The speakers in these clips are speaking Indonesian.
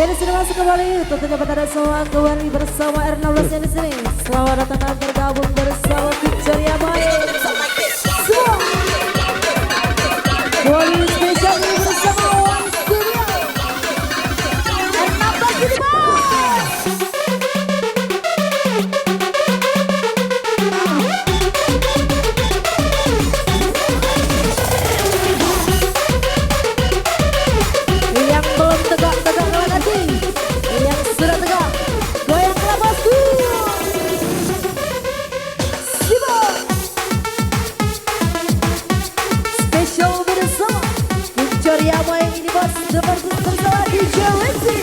Ini sudah masuk kembali, tentunya pada semua kembali bersama R16 yang di sini. Selamat datang dan bergabung bersama Victoria Bae. Semua Wali spesial ini bersama Wali Studio R16 ini bos. Yang belum tegak-tegak lagi, yang sudah tegak goyanglah bosku. Sibuk spesial bersama Victoria Bae ini bos, bersama DJ Wensi.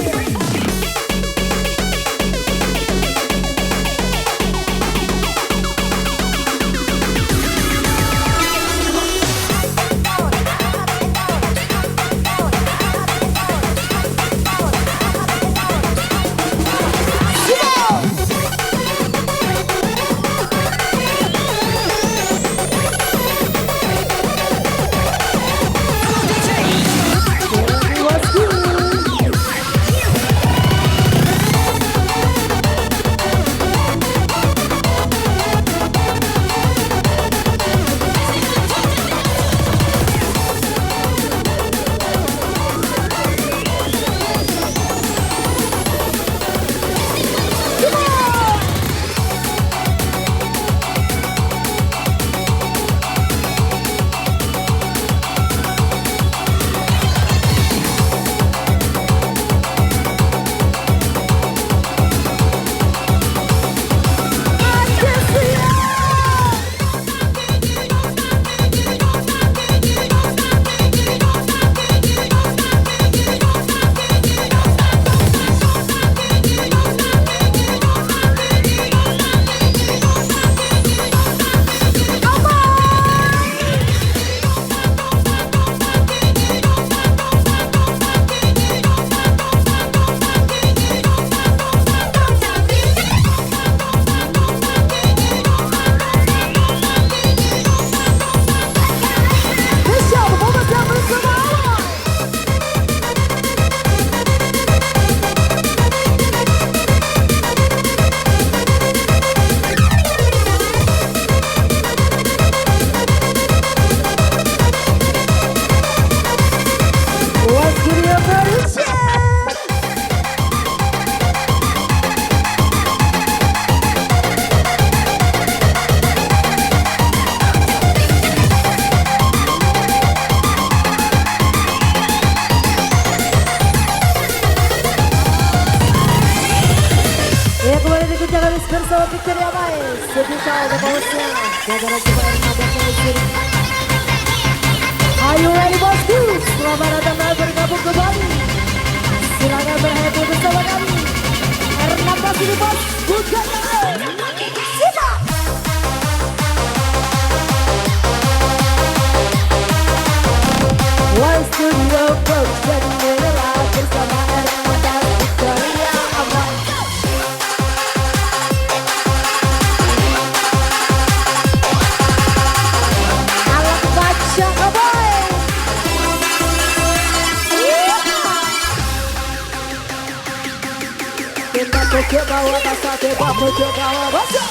Bersama Victoria Bae, spesial bosnya. Gara-gara cuma R16 yang di sini. Are you ready bosku? Selamat datang dan bergabung kembali. Silakan berhenti bersama kami. R16 ini bos, bukan main. Simak. One Studio Production menyerah bersama R16 Victoria Bae. Kita bawa tasnya, kita bawa basa.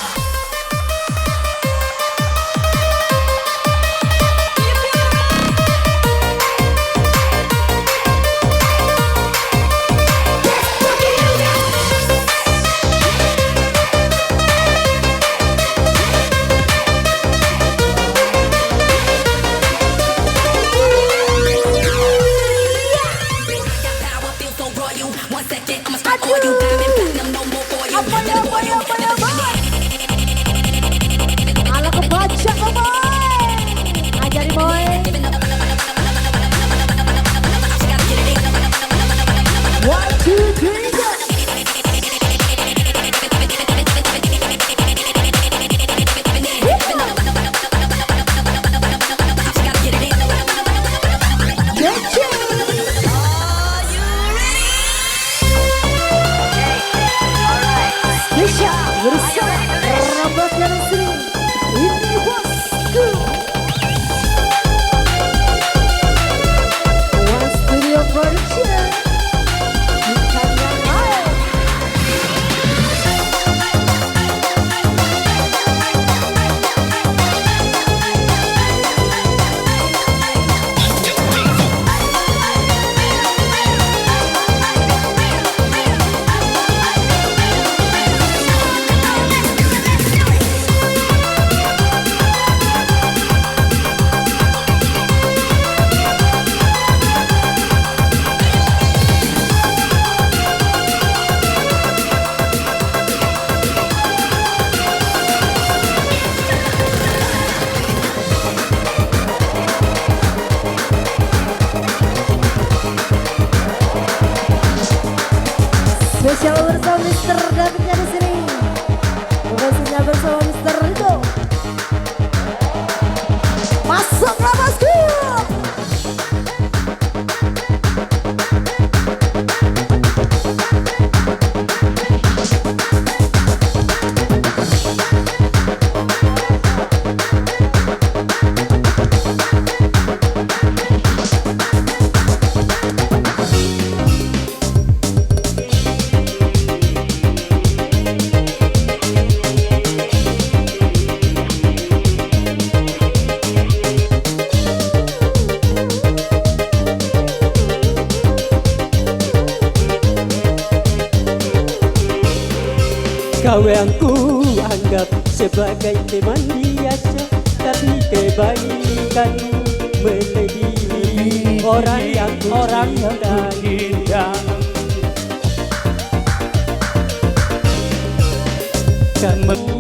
Mr. Davidnya di sini. Profesinya bersama Mr. Rido. Masuklah bosku. Kau yang ku anggap sebagai teman biasa, tapi kebaikanmu melebihi orang yang ku cinta. Kamu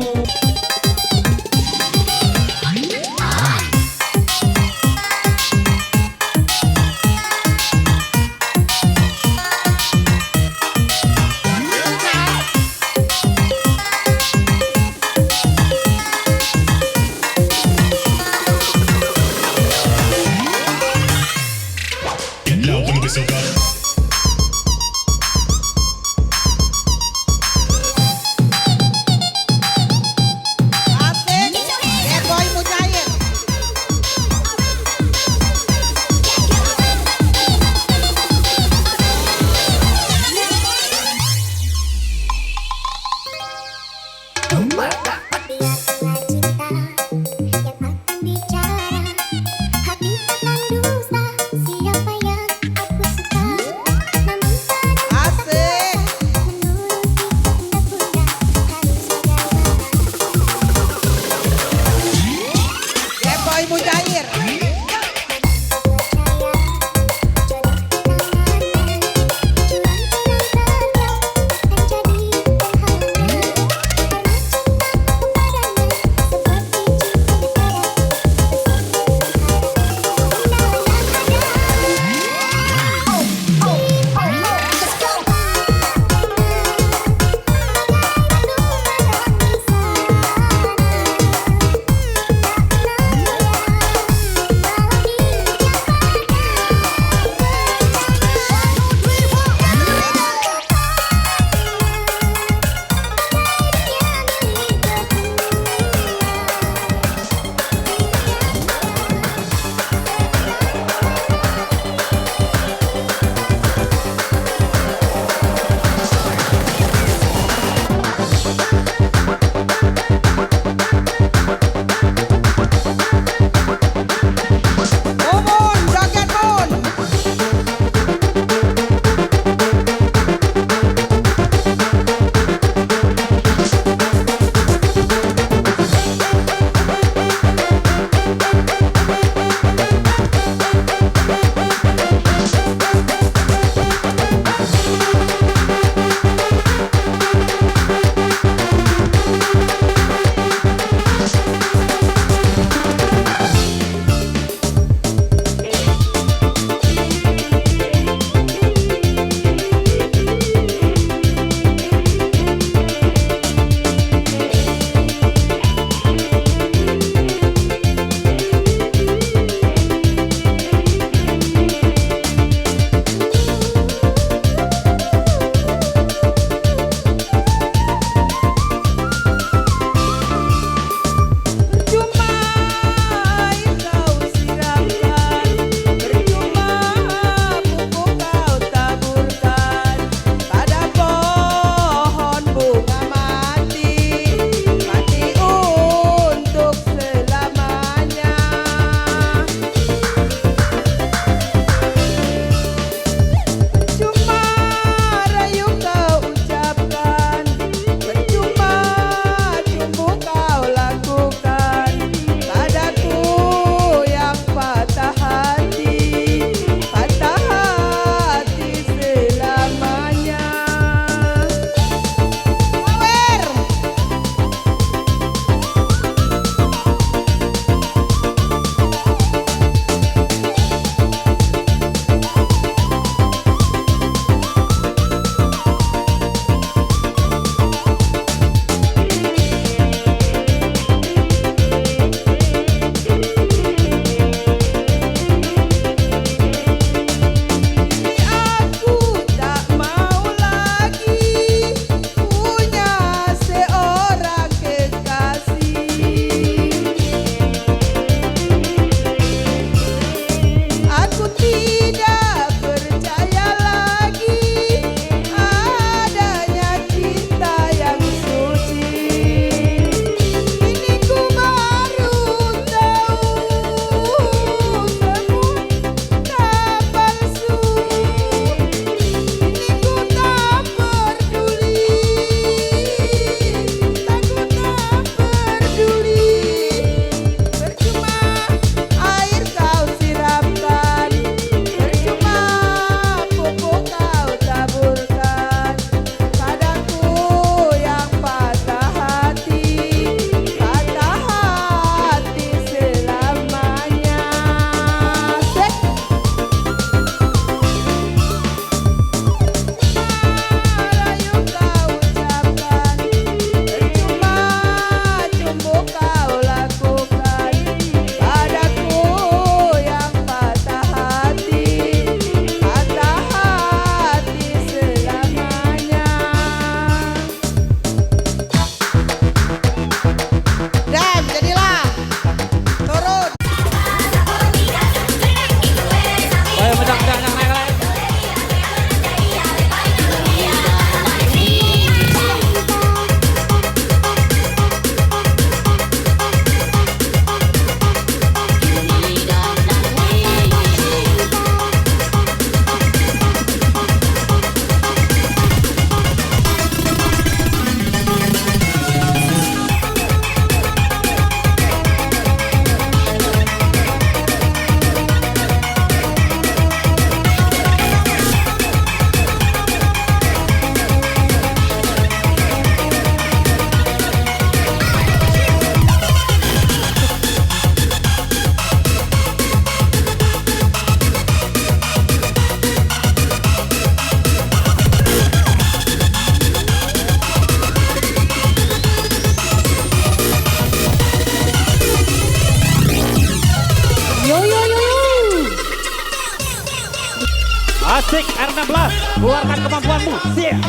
Asik R16, keluarkan kemampuanmu. Siap.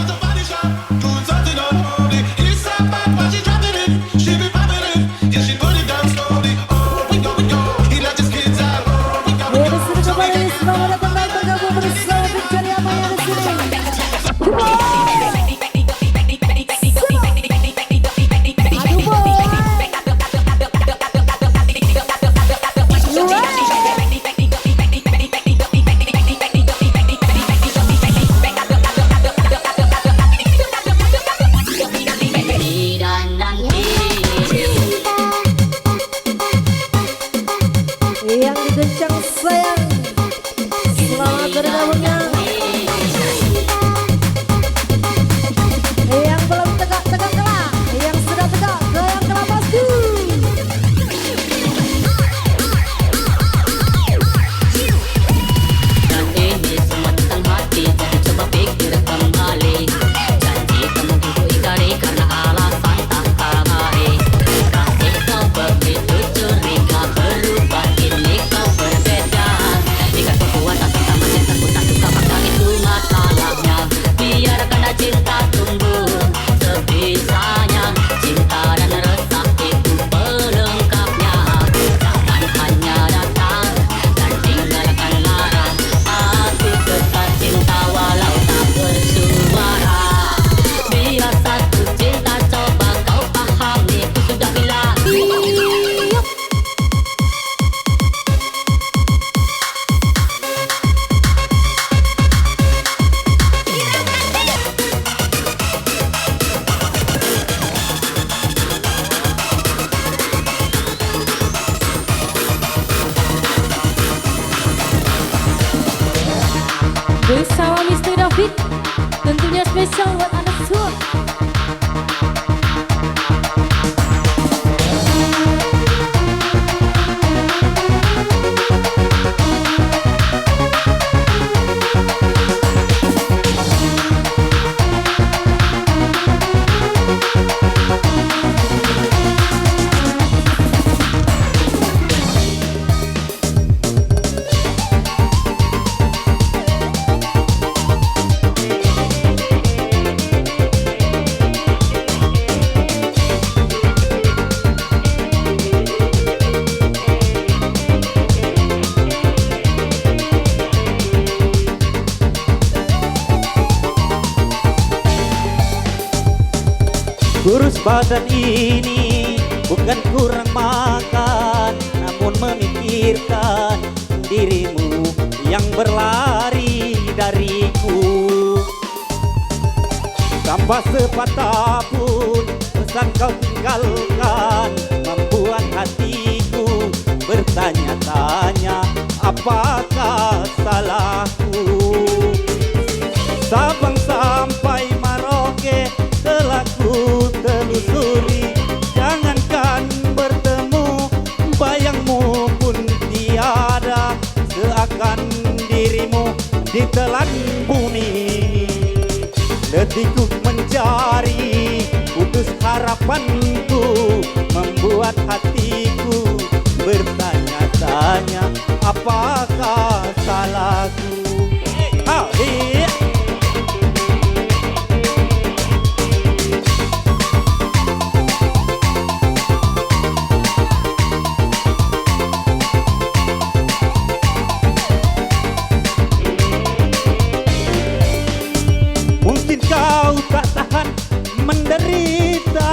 Selamat datang dan bergabung bersama Victoria Maya di sini. Yang dikencang sayang. Selamat bergabungnya. Yang belum tegak tegaklah, yang sudah tegak goyanglah pasti. Dan ini semua tentang hati, jadi coba pikir kembali. Janji kamu ku ingkari karena alasan tak baik. Kasih kau begitu curiga, berubah kini kau berbeda. Jika kekuatan sama cintaku tak suka maka itu masalahnya. Biarkan cinta tumbuh sebisanya. Cinta dan resah itu pelengkapnya. Jangan hanya datang dan tinggalkan larang. Aku tetap cinta walau tak bersuara. Biar satu cinta coba kau pahami. Ku sudah bilang Bersama Mr. David, tentunya spesial buat anak semua. Kurus badan ini bukan kurang makan, namun memikirkan dirimu yang berlari dariku. Tanpa sepatah pun pesan kau tinggalkan, membuat hatiku bertanya-tanya apakah salahku. Sabang sampai Merauke telah ku telusuri, jangankan bertemu, bayangmu pun tiada. Seakan dirimu ditelan bumi, detikku mencari, putus harapanku, membuat hatiku bertanya-tanya apakah salahku. Iya. Mungkin kau tak tahan menderita,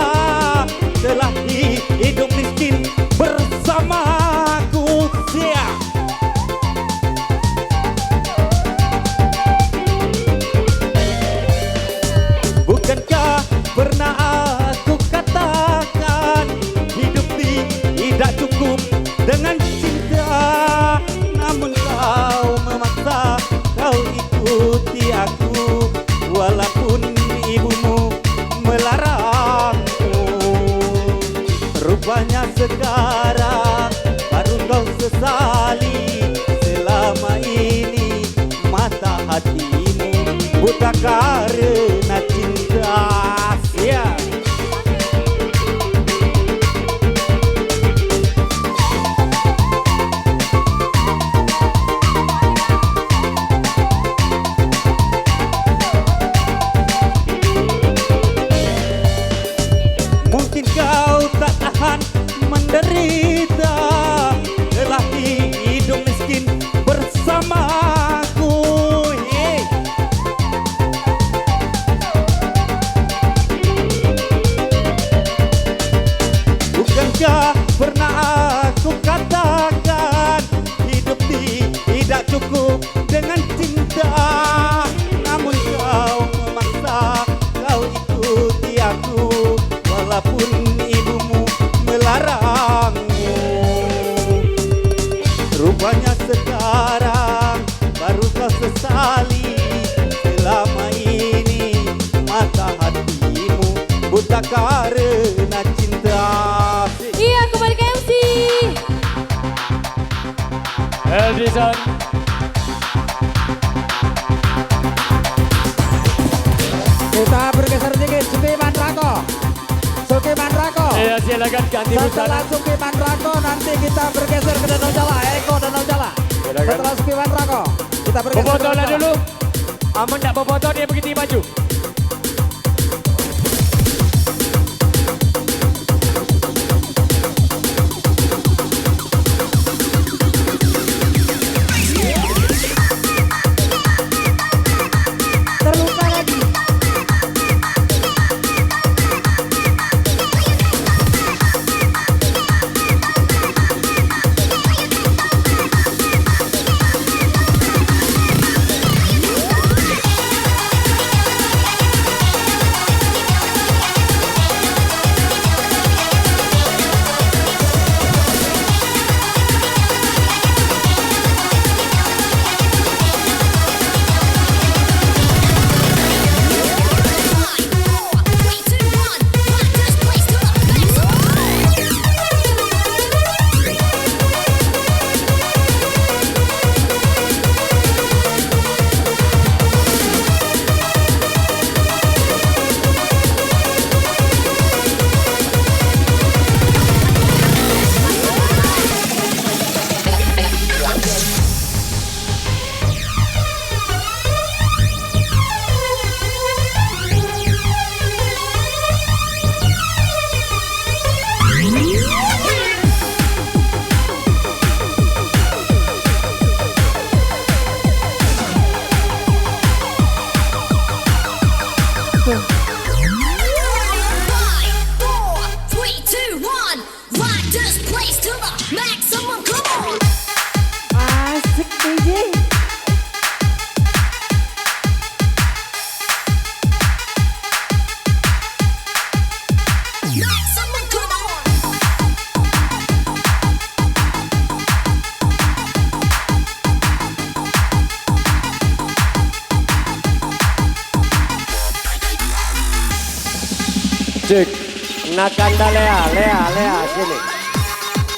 telah hidup miskin bersamaku. Siap. Bukankah pernah aku katakan hidup tidak cukup dengan cinta, namun kau memaksa, kau ikuti aku walaupun ibumu melarangmu. Rupanya sekarang baru kau sesali, selama ini mata hatimu buta karena cinta. Siap. Rupanya sekarang baru kau sesali, selama ini mata hatimu buta karena cinta. Iya, kembali ke MC. Edison. Kita bergeser sedikit, Sukiman Rako. Sukiman Rako. Iya, silakan ganti Setelah busana. Sukiman Rako, nanti kita bergeser ke Danau Jala, Eko Danau Jala. Silakan. Setelah Sukiman Rako, kita bergeser ke Bobotolah Danau Jala. dulu. Aman tak bobotoh dia begitu maju. Terluka lagi. Asik DJ. Cek. Nakanda Lea sini.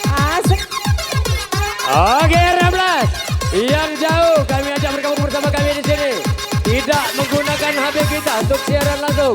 Asik. Oke, 16. Yang jauh kami ajak bergabung bersama kami di sini. Tidak menggunakan HP kita untuk siaran langsung.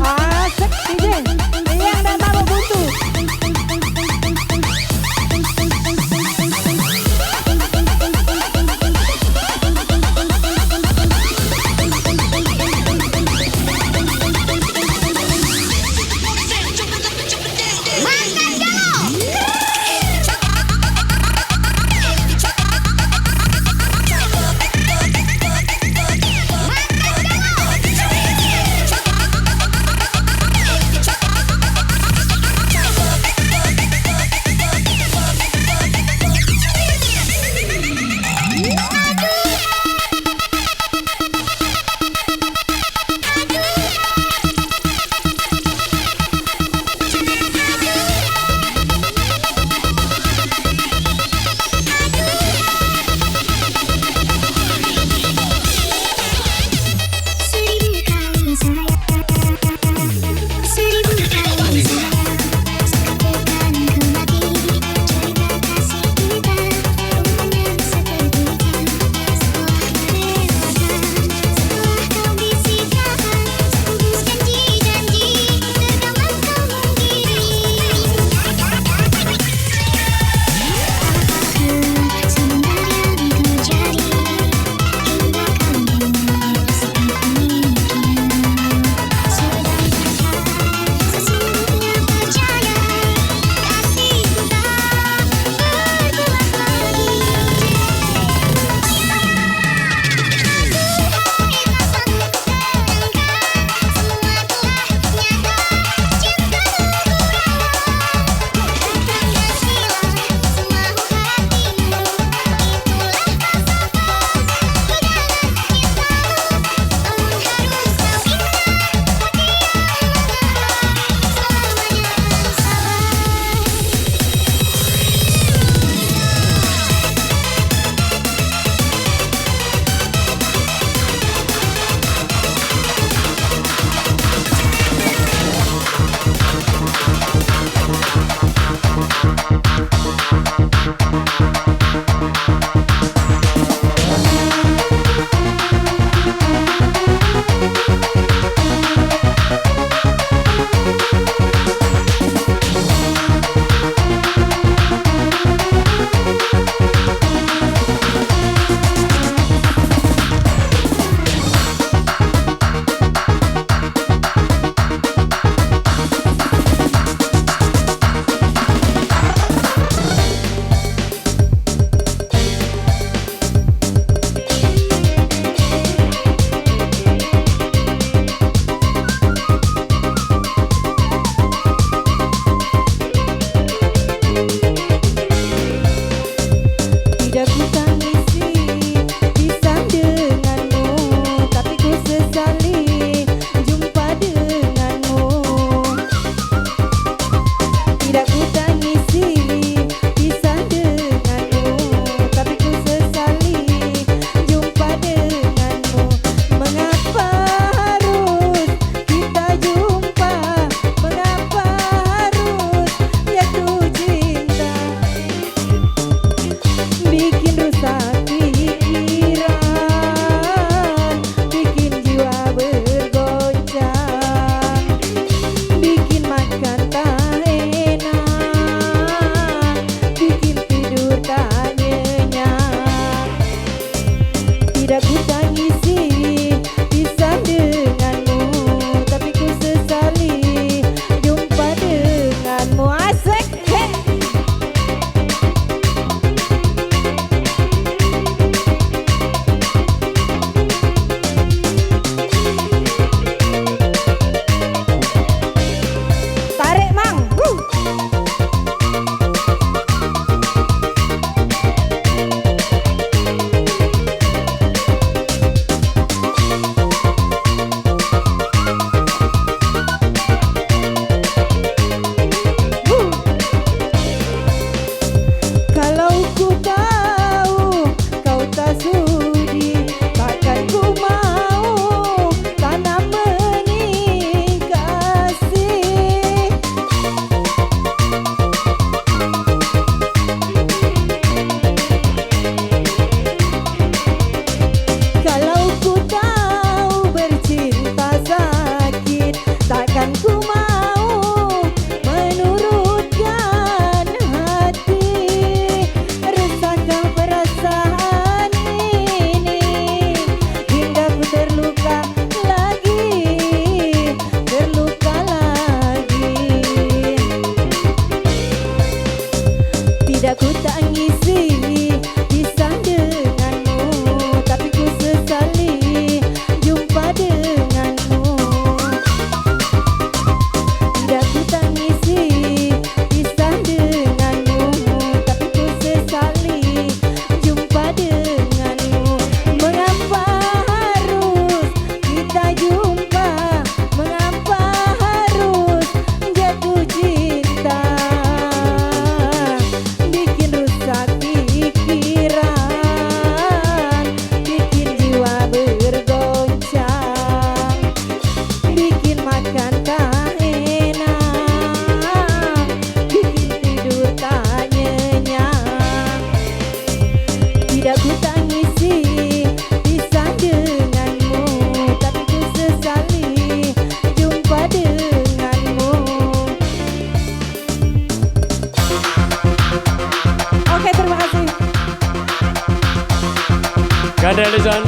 Asik DJ yang datang buntu. Andre Ellison.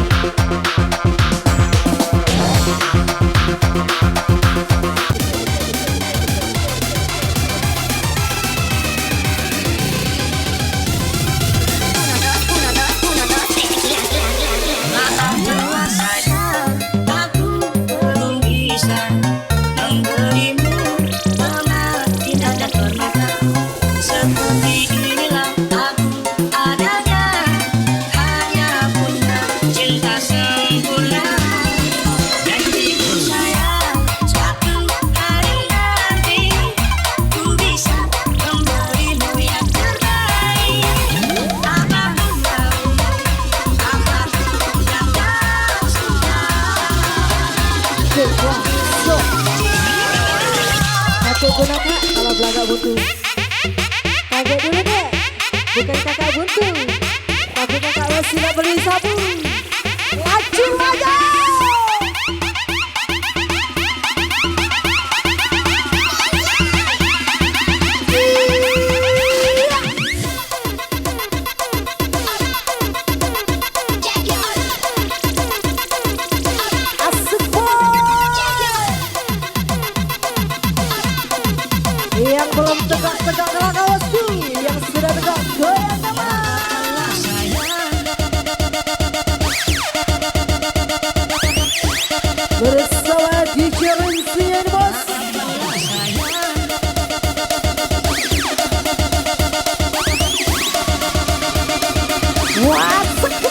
Satu guna kak, kalau belakang buntu. Kaget dulu deh, bukan kakak buntu, tapi kakak masih nak beli sabun. Laju aja. Yang belum tegak-tegak kalah kawasku, yang sudah tegak goyang kawan. Bersama DJ Rinsi ini bos. Wah, sekali.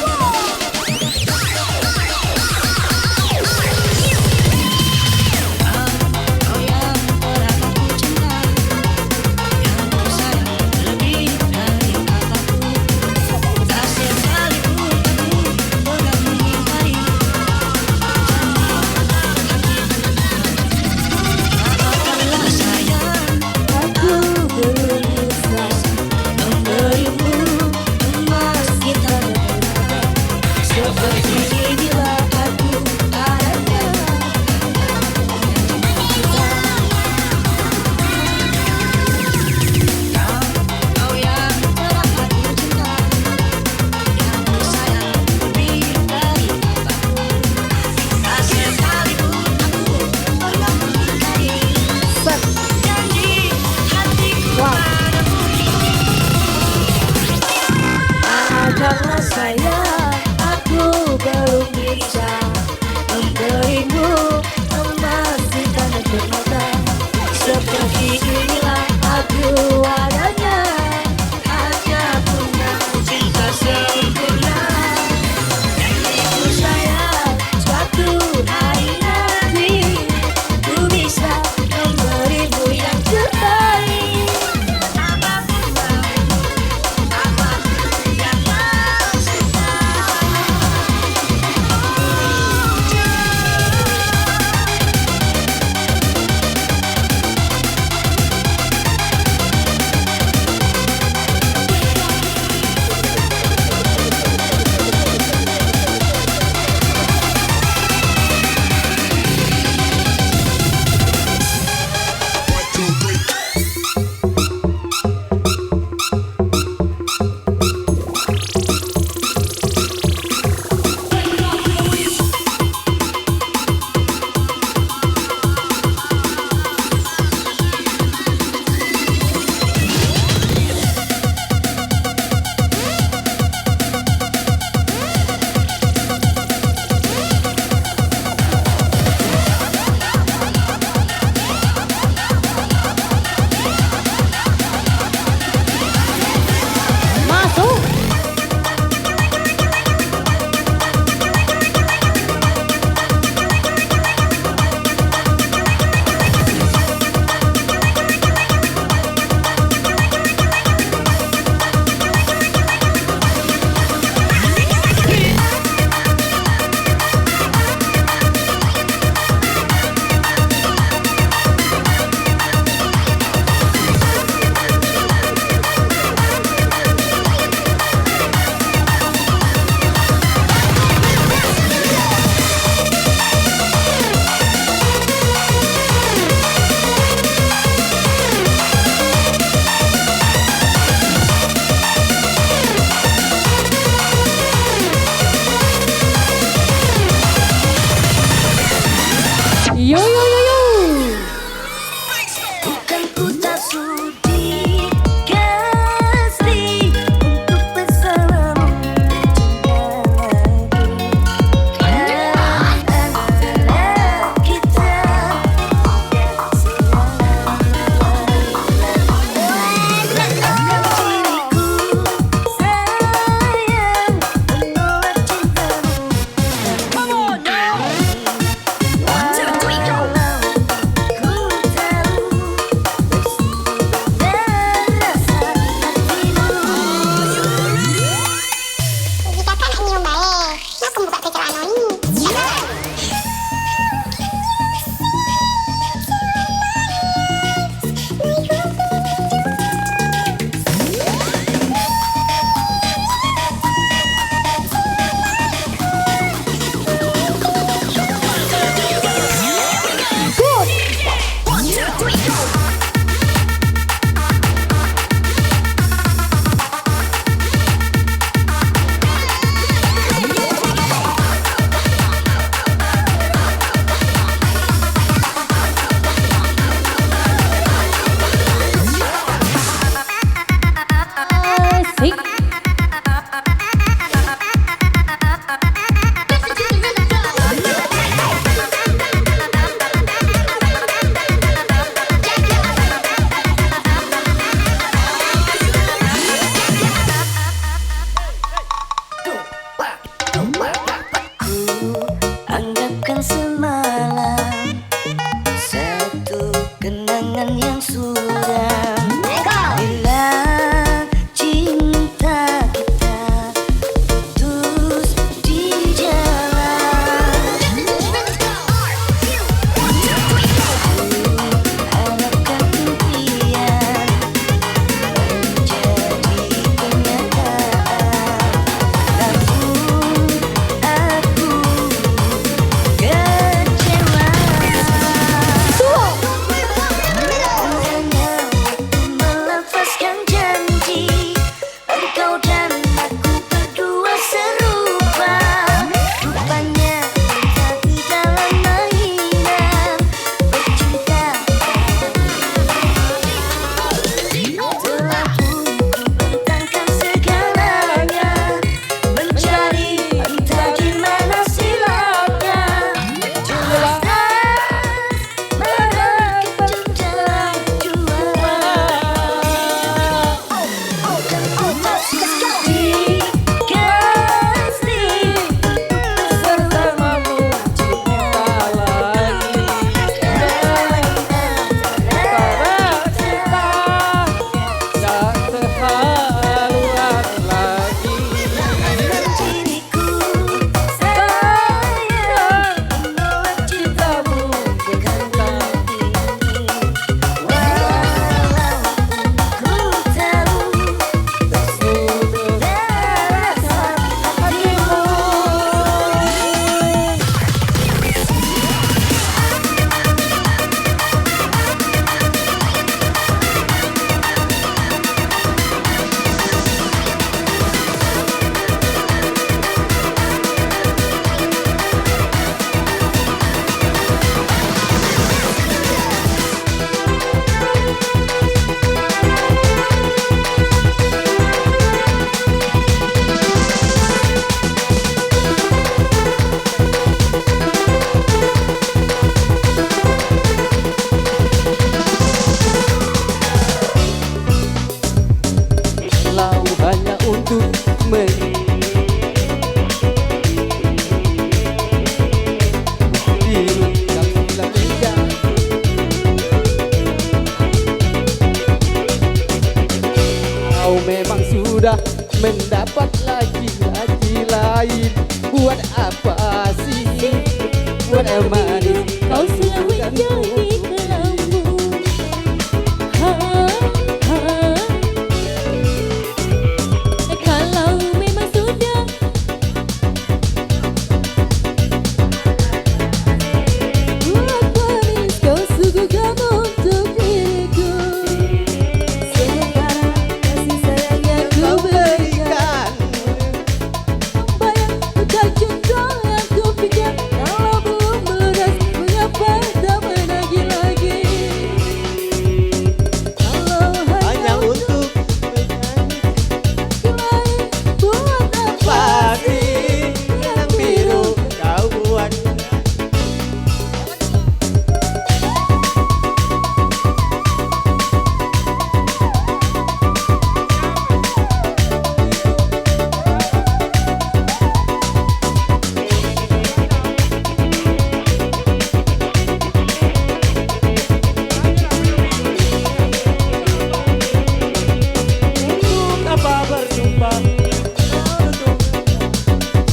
Yo yo yo yo. Bukan ku tak sudi kasih untuk bersamamu antara kita Rasakan diriku sayang menolak cintamu. One, two, three, go.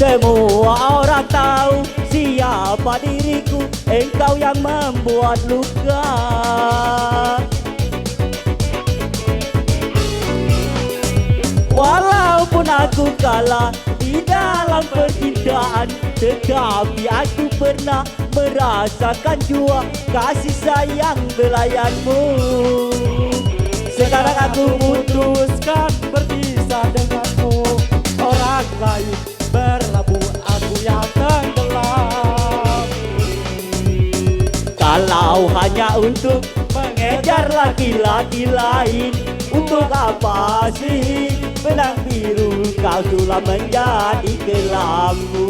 Semua orang tahu siapa diriku, engkau yang membuat luka. Walaupun aku kalah di dalam percintaan, tetapi aku pernah merasakan jua kasih sayang belayanmu. Sekarang aku putuskan berpisah denganmu. Orang lain berlabuh, aku yang tenggelam. Kalau hanya untuk mengejar laki-laki lain, untuk apa sih benang biru kau sulap menjadi kelammu?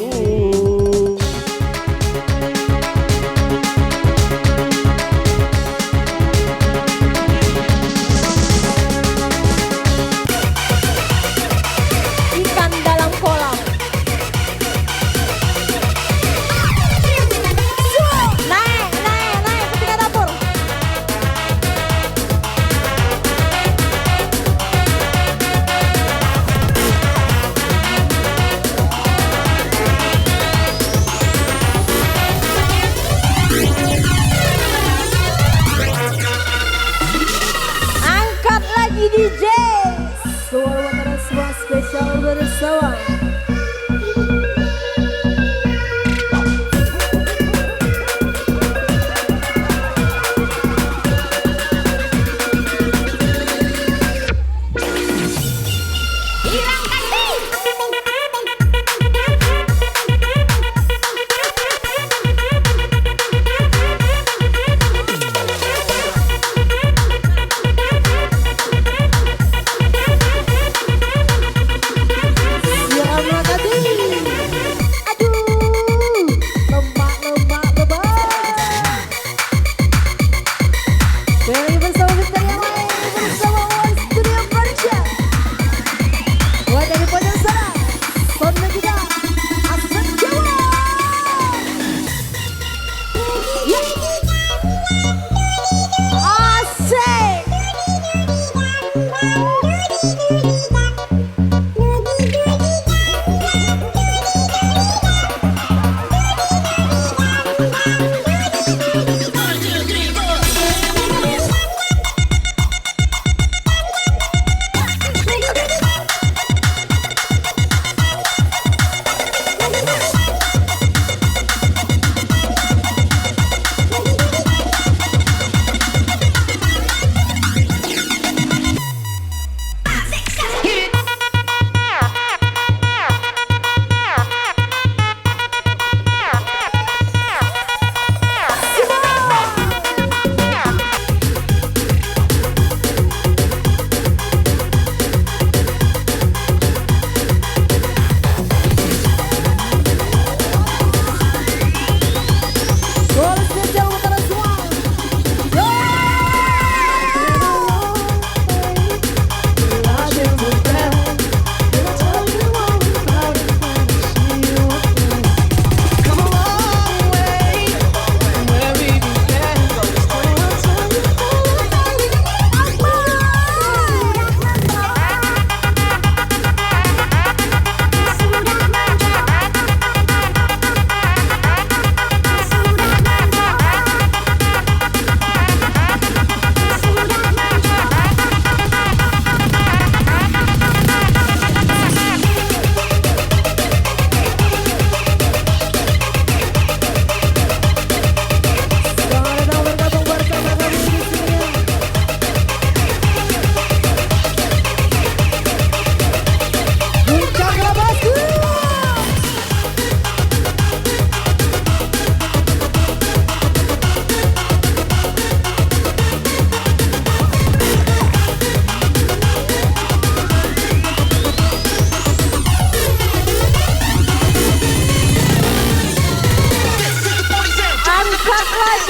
Ikan dalam kolam. Naik, naik, naik ke tingkat dapur. Angkat lagi DJ. Suara Wataran Suara spesial bersama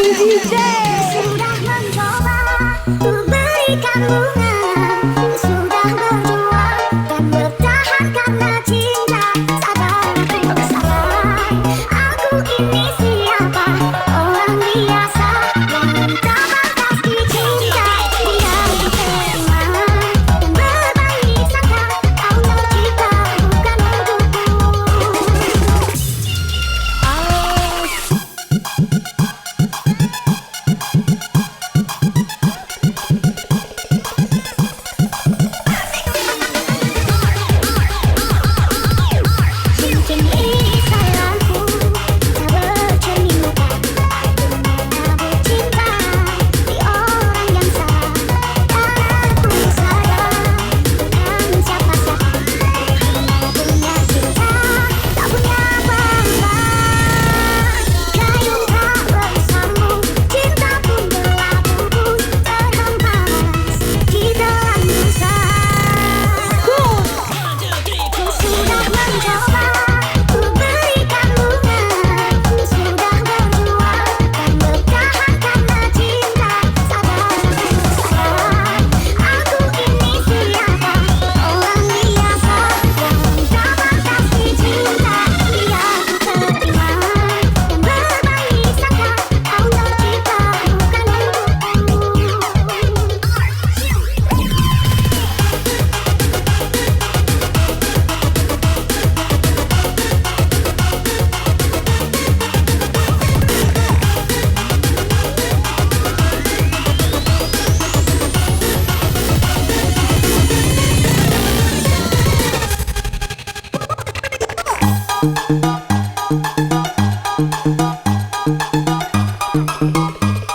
DJ Sudah mencoba untuk berikan bunga, sudah berjuang dan bertahan karena cinta. Sabar untuk sabar, aku ini siapa? Orang biasa yang tak pantas dicinta. Dia diterima dan berbaik sangka, kau yang cipta bukan untukku.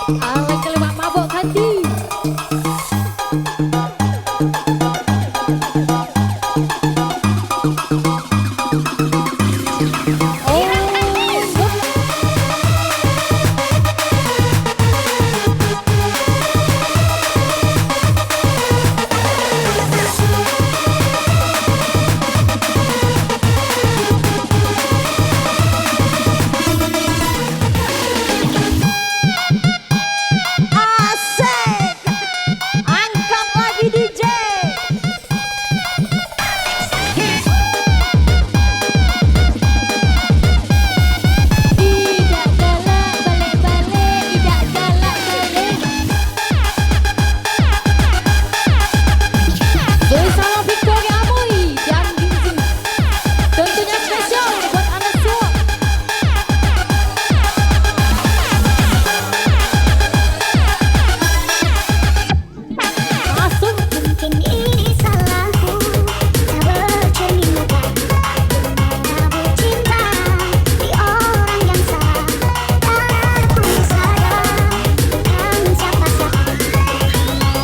Alat kelemak mabok kandi. Asik, angkat lagi DJ. Tidak galak balik-balik, tidak galak balik. Bersama Victoria Amoy dan Ginzi. Tentunya spesial buat Anda semua. Masuk. Mungkin ini salahku, tak bercerminkan menabur cinta di orang yang salah. Dan aku sadar bukan siapa-siapa,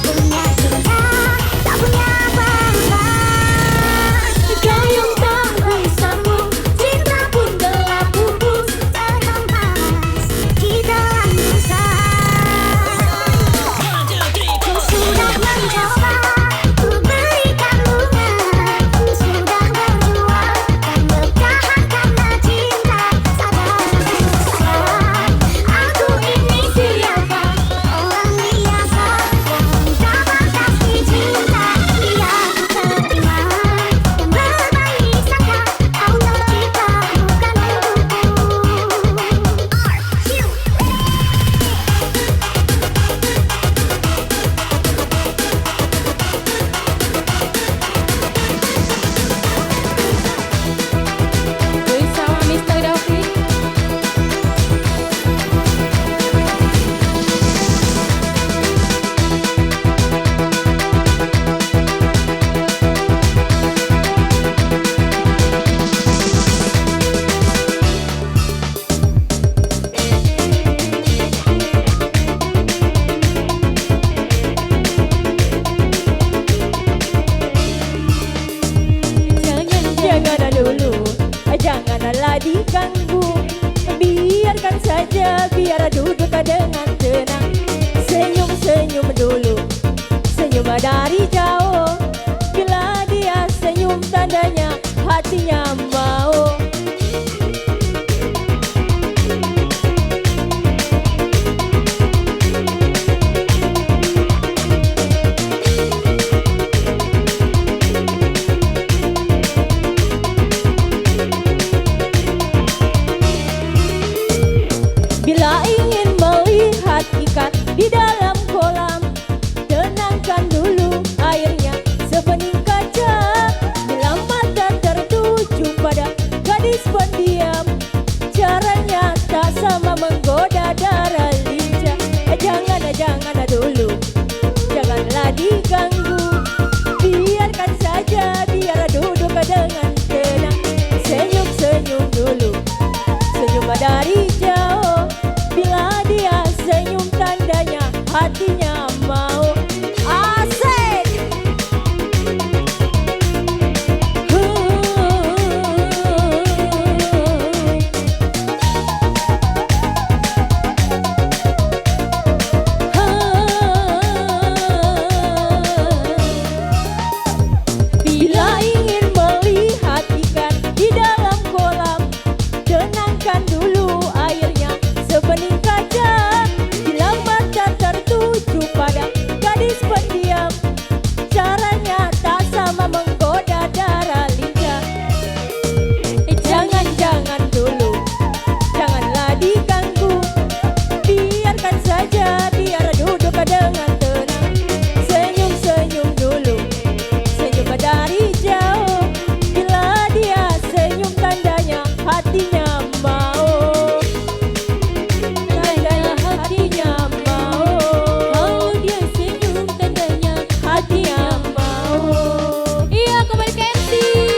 punya cinta tak punya apa-apa. Gayung tak bersambung, cinta pun telah pupus, terhempas di dalam dosa. Kau sudah mencoba, ku berikan bunga. Ku sudah berjuang dan bertahan karena cinta. Sadar, aku ini siapa? Orang biasa yang tak pantas dicinta. Dia terima dan berbaik sangka, kau tercipta bukan untukku. Bersama Mr. David. Jangan dulu, janganlah diganggu. Biarkan saja, biar duduk dengan tenang. Senyum-senyum dulu, senyum dari jauh. Bila dia senyum tandanya hatinya mau. Bila ingin melihat ikan di dalam kolam, tenangkan dulu airnya sebening kaca. Bila mata tertuju pada gadis pendiam, caranya tak sama menggoda darah lincah. Jangan dulu, janganlah diganggu. Biarkan saja, biar duduk dengan tenang. Senyum-senyum dulu, senyum dari jauh. Bila dia senyum tandanya hatinya